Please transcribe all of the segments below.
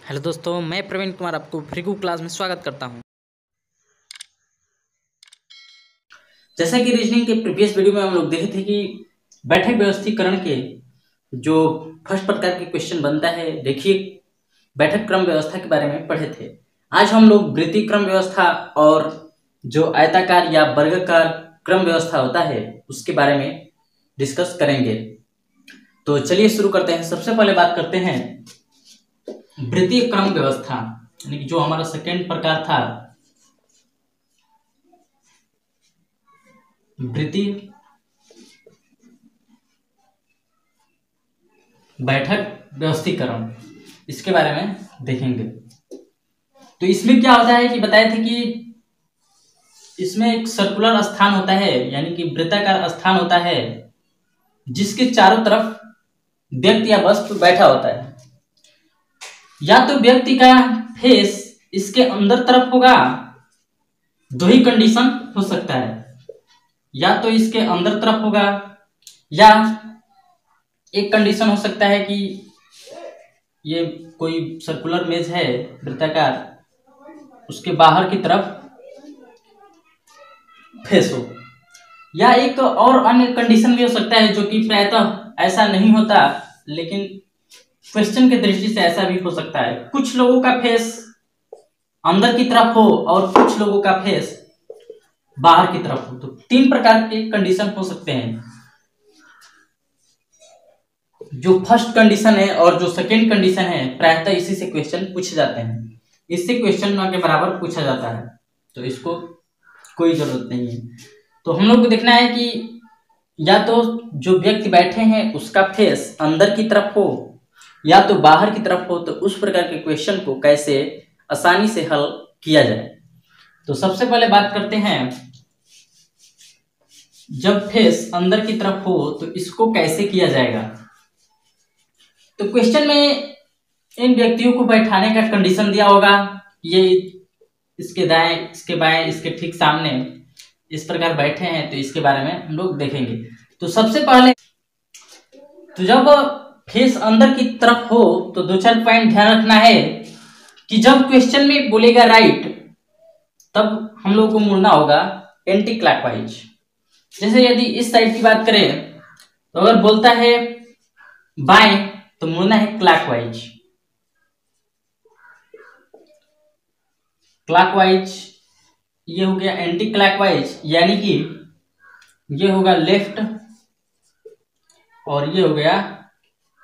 Hello दोस्तों, मैं प्रवीण कुमार आपको फ्रीगू क्लास में स्वागत करता हूं। जैसा कि रीजनिंग के प्रीवियस वीडियो में हम लोग देखे थे कि बैठक व्यवस्थीकरण के जो फर्स्ट प्रकार के क्वेश्चन बनता है, देखिए बैठक क्रम व्यवस्था के बारे में पढ़े थे। आज हम लोग वृत्तीय क्रम व्यवस्था और जो आयताकार या वर्गाकार क्रम व्यवस्था होता है उसके बारे में डिस्कस करेंगे। तो चलिए शुरू करते हैं। सबसे पहले बात करते हैं वृत्तीय क्रम व्यवस्था, यानी कि जो हमारा सेकेंड प्रकार था, वृत्तीय बैठक व्यवस्थीकरण, इसके बारे में देखेंगे। तो इसमें क्या होता है कि बताए थे कि इसमें एक सर्कुलर स्थान होता है, यानी कि वृत्ताकार स्थान होता है, जिसके चारों तरफ व्यक्ति या वस्तु बैठा होता है। या तो व्यक्ति का फेस इसके अंदर तरफ होगा, दो ही कंडीशन हो सकता है, या तो इसके अंदर तरफ होगा, या एक कंडीशन हो सकता है कि ये कोई सर्कुलर मेज है वृत्ताकार, उसके बाहर की तरफ फेस हो। या एक और अन्य कंडीशन भी हो सकता है जो कि प्रायतः ऐसा नहीं होता, लेकिन क्वेश्चन की दृष्टि से ऐसा भी हो सकता है। कुछ लोगों का फेस अंदर की तरफ हो और कुछ लोगों का फेस बाहर की तरफ हो। तो तीन प्रकार के कंडीशन हो सकते हैं। जो फर्स्ट कंडीशन है और जो सेकेंड कंडीशन है, प्रायतः इसी से क्वेश्चन पूछे जाते हैं, इससे क्वेश्चन के बराबर पूछा जाता है, तो इसको कोई जरूरत नहीं है। तो हम लोग को देखना है कि या तो जो व्यक्ति बैठे हैं उसका फेस अंदर की तरफ हो या तो बाहर की तरफ हो, तो उस प्रकार के क्वेश्चन को कैसे आसानी से हल किया जाए। तो सबसे पहले बात करते हैं, जब फेस अंदर की तरफ हो तो इसको कैसे किया जाएगा। तो क्वेश्चन में इन व्यक्तियों को बैठाने का कंडीशन दिया होगा, ये इसके दाएं, इसके बाएं, इसके ठीक सामने इस प्रकार बैठे हैं, तो इसके बारे में हम लोग देखेंगे। तो सबसे पहले तो जब फेस अंदर की तरफ हो तो दो चार पॉइंट ध्यान रखना है कि जब क्वेश्चन में बोलेगा राइट, तब हम लोग को मुड़ना होगा एंटी क्लॉकवाइज। जैसे यदि इस साइड की बात करें तो अगर बोलता है बाएं तो मुड़ना है क्लॉकवाइज। क्लॉकवाइज ये हो गया एंटी क्लॉकवाइज, यानी कि ये होगा लेफ्ट और ये हो गया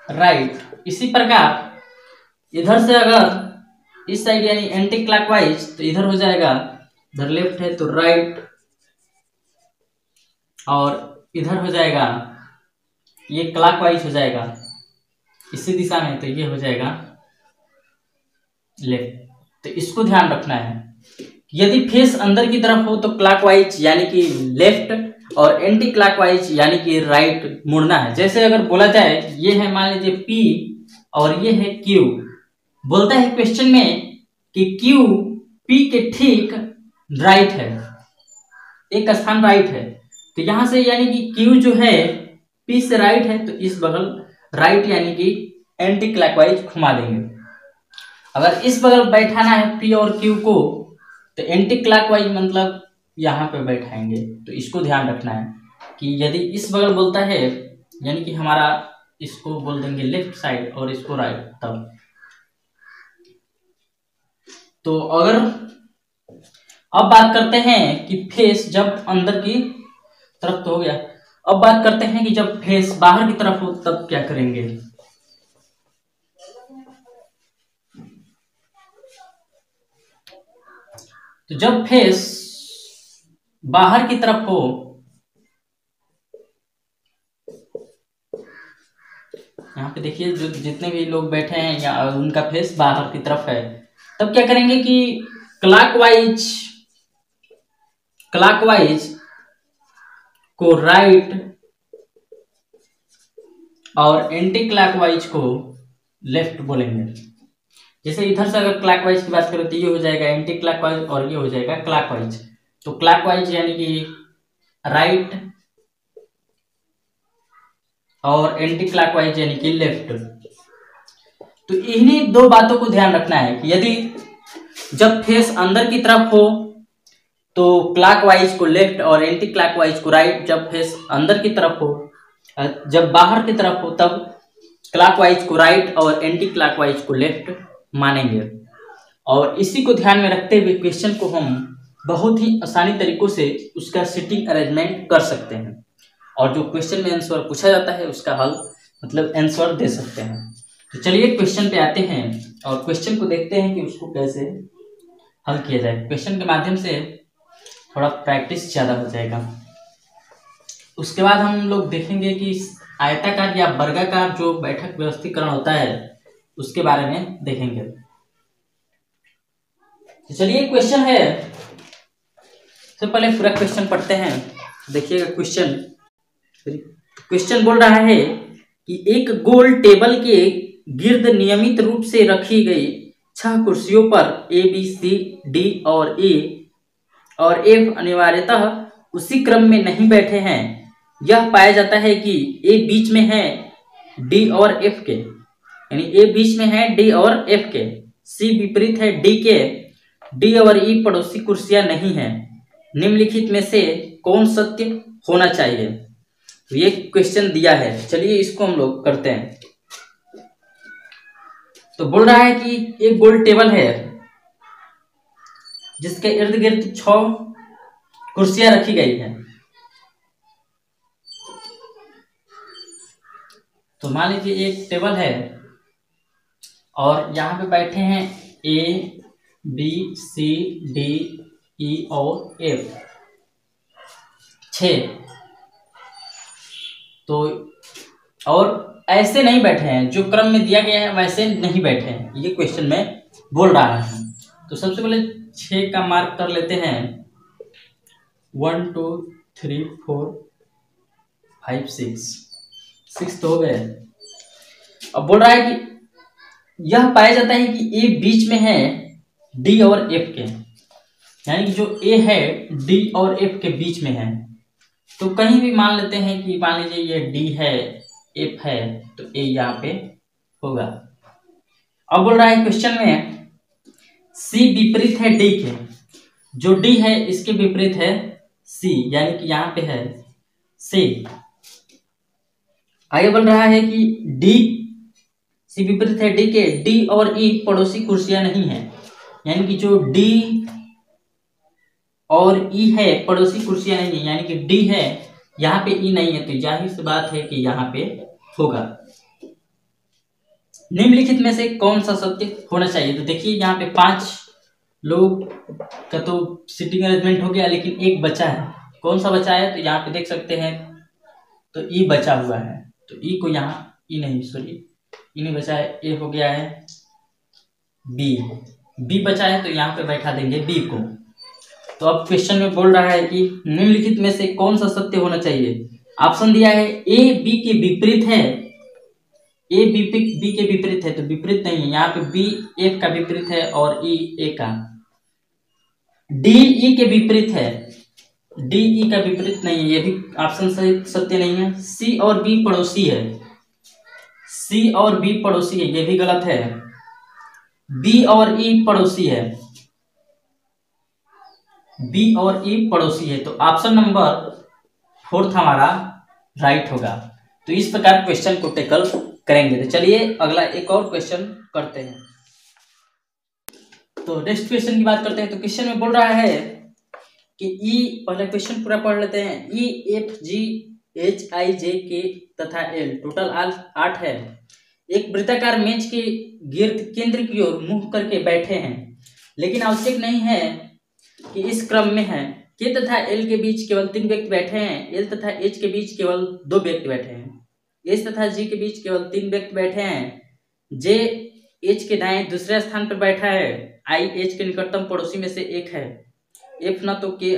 राइट। इसी प्रकार इधर से अगर इस साइड यानी एंटी क्लॉकवाइज तो इधर हो जाएगा, इधर लेफ्ट है तो राइट, और इधर हो जाएगा ये क्लॉकवाइज हो जाएगा इसी दिशा में, तो ये हो जाएगा लेफ्ट। तो इसको ध्यान रखना है। यदि फेस अंदर की तरफ हो तो क्लॉकवाइज यानी कि लेफ्ट, और एंटी क्लॉकवाइज यानी कि राइट मुड़ना है। जैसे अगर बोला जाए ये है मान लीजिए P और ये है Q, बोलता है क्वेश्चन में कि Q P के ठीक राइट है, एक स्थान राइट है, तो यहां से यानी कि Q जो है P से राइट है, तो इस बगल राइट यानी कि एंटी क्लॉकवाइज घुमा देंगे। अगर इस बगल बैठाना है P और Q को तो एंटी क्लॉकवाइज मतलब यहाँ पे बैठाएंगे। तो इसको ध्यान रखना है कि यदि इस बगल बोलता है यानी कि हमारा इसको बोल देंगे लेफ्ट साइड और इसको राइट। तब तो अगर अब बात करते हैं कि फेस जब अंदर की तरफ तो हो गया, अब बात करते हैं कि जब फेस बाहर की तरफ हो तब क्या करेंगे। तो जब फेस बाहर की तरफ हो, यहाँ पे देखिए जो जितने भी लोग बैठे हैं या उनका फेस बाहर की तरफ है, तब क्या करेंगे कि क्लॉकवाइज को राइट और एंटी क्लॉकवाइज को लेफ्ट बोलेंगे। जैसे इधर से अगर क्लॉकवाइज की बात करें तो ये हो जाएगा एंटी क्लॉकवाइज और ये हो जाएगा क्लॉकवाइज। तो क्लॉकवाइज यानी कि राइट और एंटी क्लॉकवाइज यानी कि लेफ्ट। तो इन्हीं दो बातों को ध्यान रखना है कि यदि जब फेस अंदर की तरफ हो तो क्लॉकवाइज को लेफ्ट और एंटी क्लॉकवाइज को राइट, जब फेस अंदर की तरफ हो, जब बाहर की तरफ हो तब क्लॉकवाइज को राइट और एंटी क्लॉकवाइज को लेफ्ट मानेंगे। और इसी को ध्यान में रखते हुए क्वेश्चन को हम बहुत ही आसानी तरीकों से उसका सिटिंग अरेंजमेंट कर सकते हैं और जो क्वेश्चन में आंसर पूछा जाता है उसका हल मतलब आंसर दे सकते हैं। तो चलिए क्वेश्चन पे आते हैं और क्वेश्चन को देखते हैं कि उसको कैसे हल किया जाए। क्वेश्चन के माध्यम से थोड़ा प्रैक्टिस ज़्यादा हो जाएगा। उसके बाद हम लोग देखेंगे कि आयताकार या वर्गाकार जो बैठक व्यवस्थीकरण होता है उसके बारे में देखेंगे। तो चलिए क्वेश्चन है, सबसे पहले पूरा क्वेश्चन पढ़ते हैं। देखिएगा क्वेश्चन बोल रहा है कि एक गोल टेबल के गिर्द नियमित रूप से रखी गई 6 कुर्सियों पर ए बी सी डी और ए और एफ अनिवार्यतः उसी क्रम में नहीं बैठे हैं। यह पाया जाता है कि ए बीच में है डी और एफ के, यानी ए बीच में है डी और एफ के, सी विपरीत है डी के, डी और ई पड़ोसी कुर्सियां नहीं हैं। निम्नलिखित में से कौन सत्य होना चाहिए? तो ये क्वेश्चन दिया है, चलिए इसको हम लोग करते हैं। तो बोल रहा है कि एक गोल टेबल है जिसके इर्द गिर्द 6 कुर्सियां रखी गई हैं। तो मान लीजिए एक टेबल है और यहाँ पे बैठे हैं A B C D E और एफ 6। तो और ऐसे नहीं बैठे हैं, जो क्रम में दिया गया है वैसे नहीं बैठे हैं, ये क्वेश्चन में बोल रहा है। तो सबसे पहले 6 का मार्क कर लेते हैं, 1 2 3 4 5 6 तो हो गए। अब बोल रहा है कि यह पाया जाता है कि ए बीच में है डी और एफ के, यानी कि जो ए है डी और एफ के बीच में है। तो कहीं भी मान लेते हैं कि मान लीजिए ये डी है एफ है तो ए यहाँ पे होगा। अब बोल रहा है क्वेश्चन में सी विपरीत है डी के, जो डी है इसके विपरीत है सी, यानी कि यहाँ पे है सी। आगे बोल रहा है कि डी सी विपरीत है डी के, डी और ई पड़ोसी कुर्सियां नहीं है, यानी कि जो डी और ई है पड़ोसी कुर्सियां नहीं है, यानी कि डी है यहाँ पे ई नहीं है, तो जाहिर सी बात है कि यहाँ पे होगा। निम्नलिखित में से कौन सा सत्य होना चाहिए? तो देखिए यहाँ पे 5 लोग का तो सिटिंग अरेंजमेंट हो गया, लेकिन एक बचा है। कौन सा बचा है? तो यहाँ पे देख सकते हैं तो ई बचा हुआ है, तो ई को यहाँ ई नहीं बचा है, ए हो गया है बी बचा है, तो यहाँ पे बैठा देंगे बी को। तो अब क्वेश्चन में बोल रहा है कि निम्नलिखित में से कौन सा सत्य होना चाहिए? ऑप्शन दिया है ए बी के विपरीत है, ए बी के विपरीत है, तो विपरीत नहीं है, यहाँ पे बी एफ का विपरीत है और ई ए का। डी ई के विपरीत है, डी ई का विपरीत नहीं है, ये भी ऑप्शन सही सत्य नहीं है। सी और बी पड़ोसी है, सी और बी पड़ोसी है, ये भी गलत है। बी और ई पड़ोसी है, बी और ई पड़ोसी है, तो ऑप्शन नंबर 4 हमारा राइट होगा। तो इस प्रकार क्वेश्चन को टेकल करेंगे। तो चलिए अगला एक और क्वेश्चन करते हैं। तो नेक्स्ट क्वेश्चन की बात करते हैं। तो क्वेश्चन में बोल रहा है कि ई, पहले क्वेश्चन पूरा पढ़ लेते हैं। E F G H I जे के तथा एल टोटल 8 है। एक वृत्ताकार मेज के गिर्द केंद्र की ओर मुंह करके बैठे हैं, लेकिन आवश्यक नहीं है कि इस क्रम में है। के तथा एल के बीच केवल 3 व्यक्ति बैठे हैं, एल तथा एच के बीच केवल 2 व्यक्ति बैठे हैं, एच तथा जी के बीच केवल 3 व्यक्ति बैठे हैं, जे एच के दाएं दूसरे स्थान पर बैठा है, आई एच के निकटतम पड़ोसी में से एक है, एफ न तो के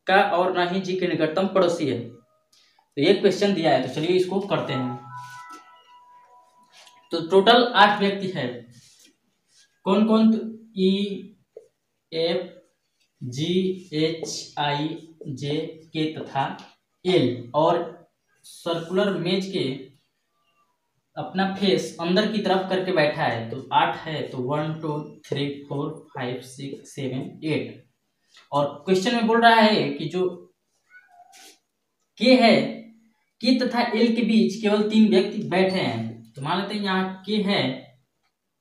का और न ही जी के निकटतम पड़ोसी है। तो ये क्वेश्चन दिया है, तो चलिए इसको करते हैं। तो टोटल 8 व्यक्ति है, कौन कौन? तो E F G H I जे के तथा एल, और सर्कुलर मेज के अपना फेस अंदर की तरफ करके बैठा है, तो 8 है, तो 1 2 3 4 5 6 7 8। और क्वेश्चन में बोल रहा है कि जो के है, के तथा एल के बीच केवल 3 व्यक्ति बैठे हैं। तो मान लेते हैं यहाँ के है,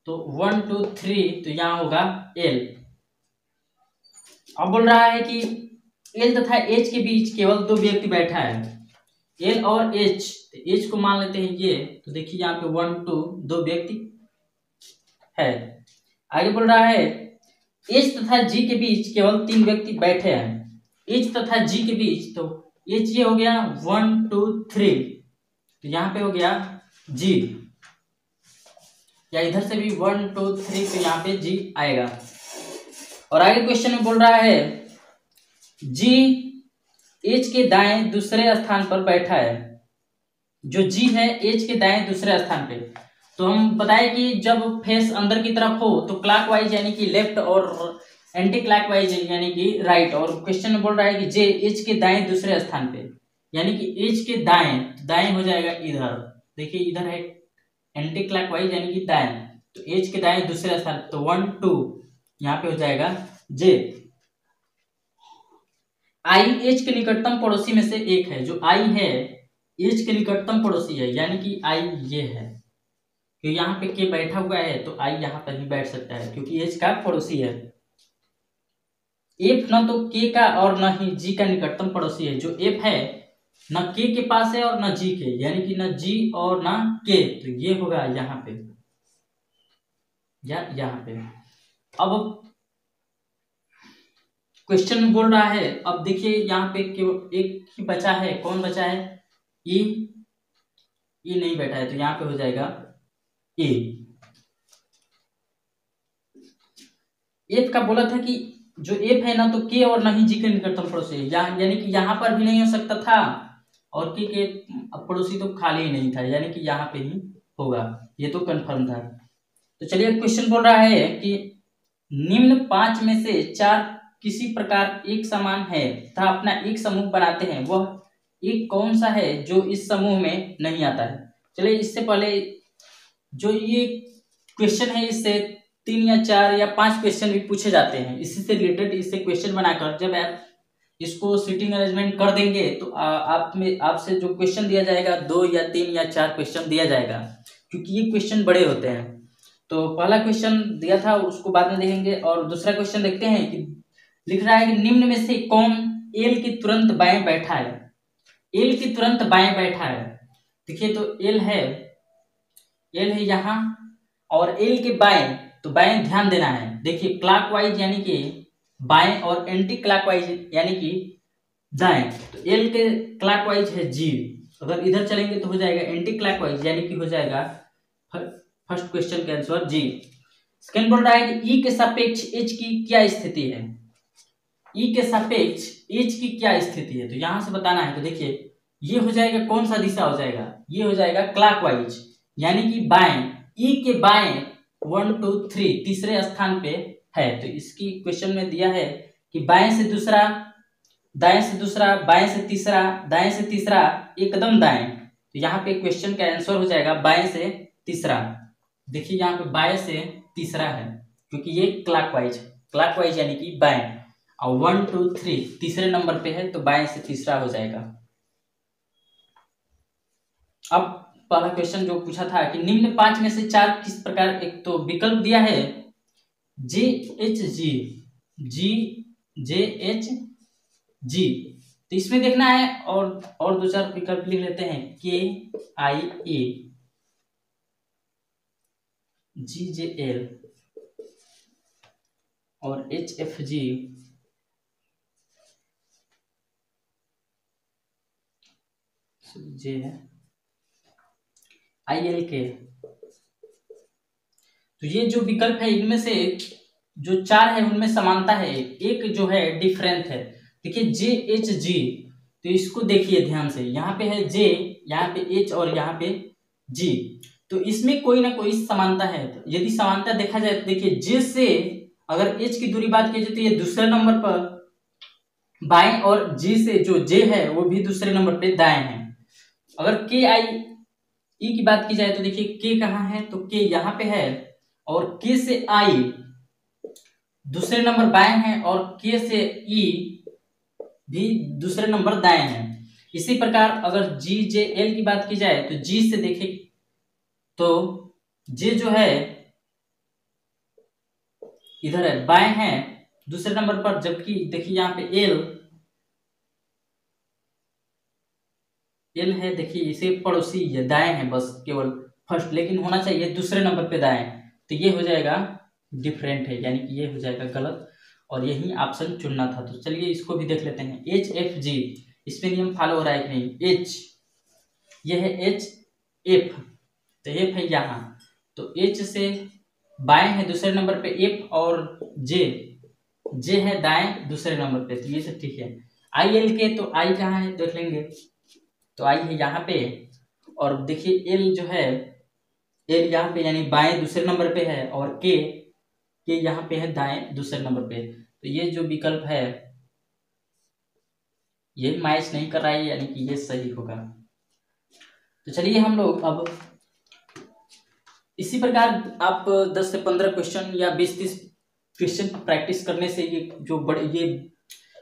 तो 1 2 3, तो यहाँ होगा एल। अब बोल रहा है कि एल तथा एच के बीच केवल 2 व्यक्ति बैठा है, एल और एच। एच को मान लेते हैं ये, तो देखिए यहाँ पे 1 2 व्यक्ति है। आगे बोल रहा है एच तथा जी के बीच केवल 3 व्यक्ति बैठे हैं, एच तथा जी के बीच, तो एच ये हो गया 1 2 3, तो यहाँ पे हो गया जी, या इधर से भी 1 2 3, तो यहाँ पे जी आएगा। और आगे क्वेश्चन में बोल रहा है जी एच के दाएं दूसरे स्थान पर बैठा है। जो जी है एच के दाएं दूसरे स्थान पे, तो हम बताए कि जब फेस अंदर की तरफ हो तो क्लॉकवाइज यानी कि लेफ्ट और एंटी क्लॉकवाइज यानी कि राइट। और क्वेश्चन में बोल रहा है कि जे एच के दाएं दूसरे स्थान पे, यानी कि एच के दाएं, दाएं हो जाएगा इधर, देखिए इधर है एंटी क्लॉकवाइज यानी कि दाएं, तो एच के दाएं दूसरे स्थान, तो 1 2 यहाँ पे हो जाएगा जे। आई एच के निकटतम पड़ोसी में से एक है। जो आई है एच के निकटतम पड़ोसी है, यानी कि आई ये है, क्योंकि यहाँ पे के बैठा हुआ है तो आई यहाँ पर ही बैठ सकता है क्योंकि एच का पड़ोसी है। एफ न तो के का और न ही जी का निकटतम पड़ोसी है। जो एफ है न के पास है और न जी के, यानी कि न जी और न के, तो ये होगा यहाँ पे या यहाँ पे। अब क्वेश्चन में बोल रहा है, अब देखिए यहाँ पे केवल एक ही बचा है, कौन बचा है, ई, ई नहीं बैठा है, तो यहाँ पे हो जाएगा ए। एफ का बोला था कि जो एफ है ना तो के और नहीं जी के निकटतम पड़ोसी है, यानी कि यहाँ पर भी नहीं हो सकता था और के पड़ोसी तो खाली ही नहीं था, यानी कि यहाँ पे ही होगा, ये तो कंफर्म था। तो चलिए क्वेश्चन बोल रहा है कि निम्न 5 में से 4 किसी प्रकार एक समान है तथा अपना एक समूह बनाते हैं, वह एक कौन सा है जो इस समूह में नहीं आता है। चलिए इससे पहले जो ये क्वेश्चन है इससे 3 या 4 या 5 क्वेश्चन भी पूछे जाते हैं, इसी से रिलेटेड इससे क्वेश्चन बनाकर जब आप इसको सीटिंग अरेंजमेंट कर देंगे तो आपसे जो क्वेश्चन दिया जाएगा 2 या 3 या 4 क्वेश्चन दिया जाएगा, क्योंकि ये क्वेश्चन बड़े होते हैं। तो पहला क्वेश्चन दिया था उसको बाद में देखेंगे, और दूसरा क्वेश्चन देखते हैं कि लिख रहा है कि निम्न में से कौन एल के तुरंत बाएं बैठा है। एल के तुरंत बाएं बैठा है, देखिए तो एल है यहाँ, और एल के बाएं, तो बाएं ध्यान देना है, देखिए क्लॉकवाइज यानी कि बाएं और एंटी क्लॉकवाइज यानी कि दाएं, तो एल के क्लॉकवाइज है जी, अगर इधर चलेंगे तो हो जाएगा एंटी क्लॉकवाइज यानी कि हो जाएगा फर्स्ट क्वेश्चन का आंसर जी। सेकंड बोल रहा है कि ई के सापेक्ष एच की क्या स्थिति है। ई के सापेक्ष एच की क्या स्थिति है, तो यहां से बताना है। तो देखिए ये हो जाएगा, कौन सा दिशा हो जाएगा, ये हो जाएगा क्लॉकवाइज यानी कि बाएं, ई के बाएं 1 2 3 तीसरे स्थान पे है। तो इसकी क्वेश्चन में दिया है कि बाएं से दूसरा, दाएं से दूसरा, बाएं से तीसरा, दाएं से तीसरा, एकदम दाएं, तो यहाँ पे क्वेश्चन का आंसर हो जाएगा बाएं से तीसरा। देखिए यहाँ पे बाएं से तीसरा है क्योंकि ये क्लॉकवाइज यानी कि बाएं, और 1 2 3 तीसरे नंबर पे है तो बाएं से तीसरा हो जाएगा। अब पहला क्वेश्चन जो पूछा था कि निम्न 5 में से 4 किस प्रकार, एक तो विकल्प दिया है जे एच जी, तो इसमें देखना है, और 2-4 विकल्प लिख लेते हैं, के आई ए, जी जे एल और एच एफ जी, जे है आई एल के। तो ये जो विकल्प है इनमें से जो 4 है उनमें समानता है, एक जो है डिफरेंट है। देखिए जे एच जी, तो इसको देखिए ध्यान से, यहाँ पे है जे, यहाँ पे एच और यहाँ पे जी, तो इसमें कोई ना कोई समानता है। तो यदि समानता देखा जाए तो देखिए जे से अगर एच की दूरी बात की जाए तो ये दूसरे नंबर पर बाएं, और जी से जो जे है वो भी दूसरे नंबर पे दाएं है। अगर के आई ई की बात की जाए तो देखिए के कहाँ है, तो के यहाँ पे है, और के से आई दूसरे नंबर बाएं है, और के से ई भी दूसरे नंबर दाएं है। इसी प्रकार अगर जी जे एल की बात की जाए तो जी से देखे तो जे जो है इधर है, बाएं है दूसरे नंबर पर, जबकि देखिए यहाँ पे एल है, देखिए इसे पड़ोसी है, दाएं है बस केवल फर्स्ट, लेकिन होना चाहिए दूसरे नंबर पे दाएं, तो ये हो जाएगा डिफरेंट है, यानी कि ये हो जाएगा गलत, और यही ऑप्शन चुनना था। तो चलिए इसको भी देख लेते हैं। एच एफ जी, इसमें नियम फॉलो हो रहा है कि नहीं। एच ये है एच एफ, तो एफ है यहाँ, तो एच से बाएं है दूसरे नंबर पे एफ, और जे है दाएं दूसरे नंबर पे, तो ये सब ठीक है। आई एल के, तो आई कहाँ है देख लेंगे, तो आई है यहाँ पे, और देखिए एल जो है, एल यहाँ पे यानी बाएं दूसरे नंबर पे है, और के यहाँ पे है दाएं दूसरे नंबर पे, तो ये जो विकल्प है ये मैच नहीं कर रहा है, यानी कि ये सही होगा। तो चलिए हम लोग अब इसी प्रकार आप 10 से 15 क्वेश्चन या 20-30 क्वेश्चन प्रैक्टिस करने से ये जो बड़े ये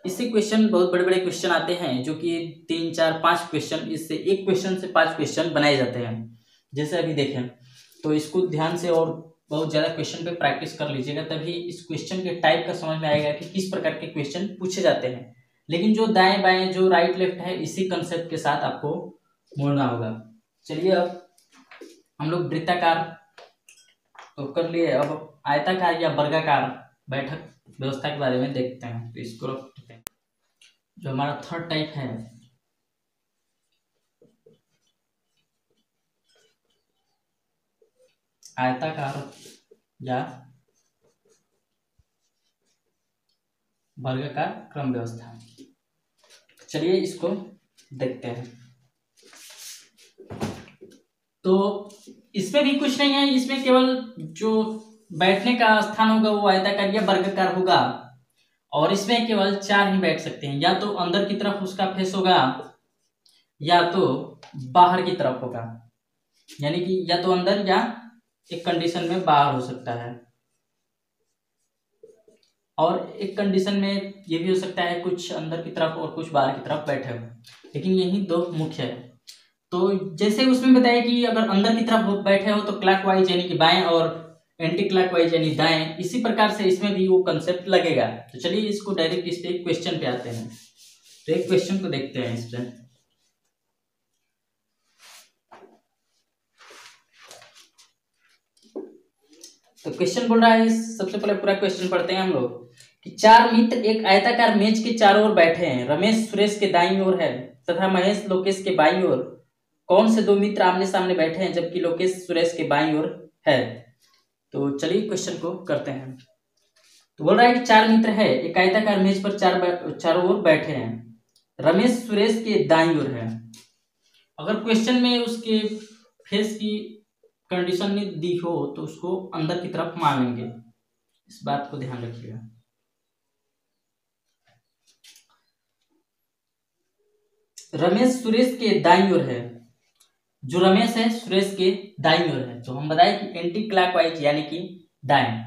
इससे क्वेश्चन बहुत बड़े बड़े क्वेश्चन आते हैं, जो कि 3, 4, 5 क्वेश्चन, इससे एक क्वेश्चन से 5 क्वेश्चन बनाए जाते हैं। जैसे अभी देखें, तो इसको ध्यान से और बहुत ज़्यादा क्वेश्चन पे प्रैक्टिस कर लीजिएगा, तभी इस क्वेश्चन के टाइप का समझ में आएगा कि किस प्रकार के क्वेश्चन पूछे जाते हैं। लेकिन जो दाएं बाएं जो राइट लेफ्ट है, इसी कंसेप्ट के साथ आपको मोड़ना होगा। चलिए अब हम लोग वृत्ताकार तो कर लिए, अब आयताकार या वर्गाकार बैठक व्यवस्था के बारे में देखते हैं। तो इसको रखते हैं, जो हमारा थर्ड टाइप है आयताकार या वर्गाकार क्रम व्यवस्था। चलिए इसको देखते हैं। तो इसमें भी कुछ नहीं है, इसमें केवल जो बैठने का स्थान होगा वो आयताकार या वर्गाकार होगा, और इसमें केवल 4 ही बैठ सकते हैं, या तो अंदर की तरफ उसका फेस होगा, या तो बाहर की तरफ होगा, यानी कि या तो अंदर या एक कंडीशन में बाहर हो सकता है, और एक कंडीशन में ये भी हो सकता है कुछ अंदर की तरफ और कुछ बाहर की तरफ बैठे हो, लेकिन यही दो मुख्य है। तो जैसे उसमें बताया कि अगर अंदर की तरफ बैठे हो तो क्लॉकवाइज यानी कि बाएं, और एंटी क्लॉकवाइज यानी दाएं, इसी प्रकार से इसमें भी वो कंसेप्ट लगेगा। तो चलिए इसको डायरेक्ट इस पे क्वेश्चन पे आते हैं। तो एक क्वेश्चन को देखते हैं इस पे। तो क्वेश्चन बोल रहा है, सबसे पहले पूरा क्वेश्चन पढ़ते हैं हम लोग कि 4 मित्र एक आयताकार मेज के चारों ओर बैठे हैं। रमेश सुरेश के दाईं ओर है तथा महेश लोकेश के बाईं ओर। कौन से 2 मित्र आमने सामने बैठे हैं जबकि लोकेश सुरेश के बाईं ओर है? तो चलिए क्वेश्चन को करते हैं। तो बोल रहा है कि 4 मित्र है, एक आयताकार मेज पर चारों ओर बैठे हैं। रमेश सुरेश के दाईं ओर है। अगर क्वेश्चन में उसके फेस की कंडीशन में दी हो तो उसको अंदर की तरफ मान लेंगे, इस बात को ध्यान रखिएगा। रमेश सुरेश के दाईं ओर है, जो रमेश है सुरेश के दाईं ओर है, तो हम बताएं कि एंटी क्लॉकवाइज यानी कि दाएं।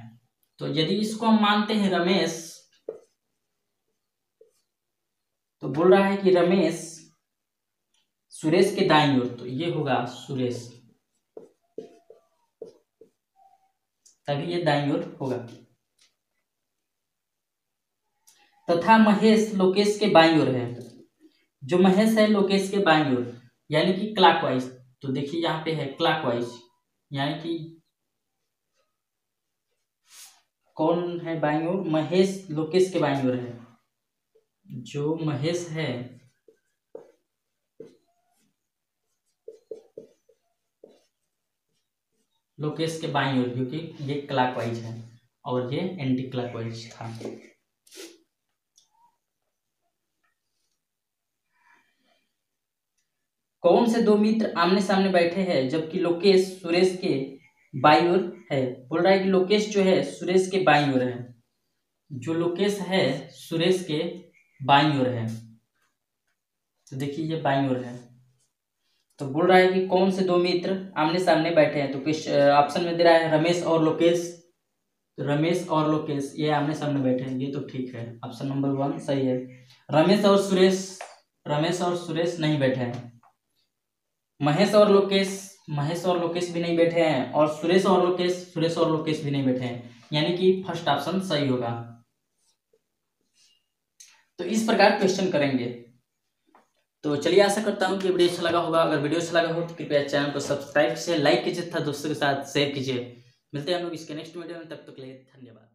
तो यदि इसको हम मानते हैं रमेश, तो बोल रहा है कि रमेश सुरेश के दाईं ओर, तो ये होगा सुरेश, तभी ये दाईं ओर होगा। तथा महेश लोकेश के बाईं ओर है, जो महेश है लोकेश के बाईं ओर यानी कि क्लॉकवाइज। तो देखिए यहाँ पे है क्लॉकवाइज, यानी कि कौन है बाईं ओर? महेश लोकेश के बाईं ओर है, जो महेश है लोकेश के बाईं ओर, क्योंकि ये क्लॉकवाइज है और ये एंटी क्लॉकवाइज था। कौन से 2 मित्र आमने सामने बैठे हैं जबकि लोकेश सुरेश के बाईं ओर है? बोल रहा है कि लोकेश जो है सुरेश के बाईं ओर है, जो लोकेश है सुरेश के बाईं ओर है, तो देखिए ये बाईं ओर है। तो बोल रहा है कि कौन से दो मित्र आमने सामने बैठे हैं, तो किस ऑप्शन में दे रहा है रमेश और लोकेश। तो रमेश और लोकेश ये आमने सामने बैठे हैं, ये तो ठीक है, ऑप्शन नंबर 1 सही है। रमेश और सुरेश नहीं बैठे हैं। महेश और लोकेश भी नहीं बैठे हैं, और सुरेश और लोकेश भी नहीं बैठे हैं, यानी कि फर्स्ट ऑप्शन सही होगा। तो इस प्रकार क्वेश्चन करेंगे। तो चलिए, आशा करता हूँ कि वीडियो अच्छा लगा होगा। अगर वीडियो अच्छा लगा हो तो कृपया चैनल को सब्सक्राइब कीजिए, लाइक कीजिए तथा दोस्तों के साथ शेयर कीजिए। मिलते हैं हम लोग इसके नेक्स्ट वीडियो में, तब तक के लिए धन्यवाद।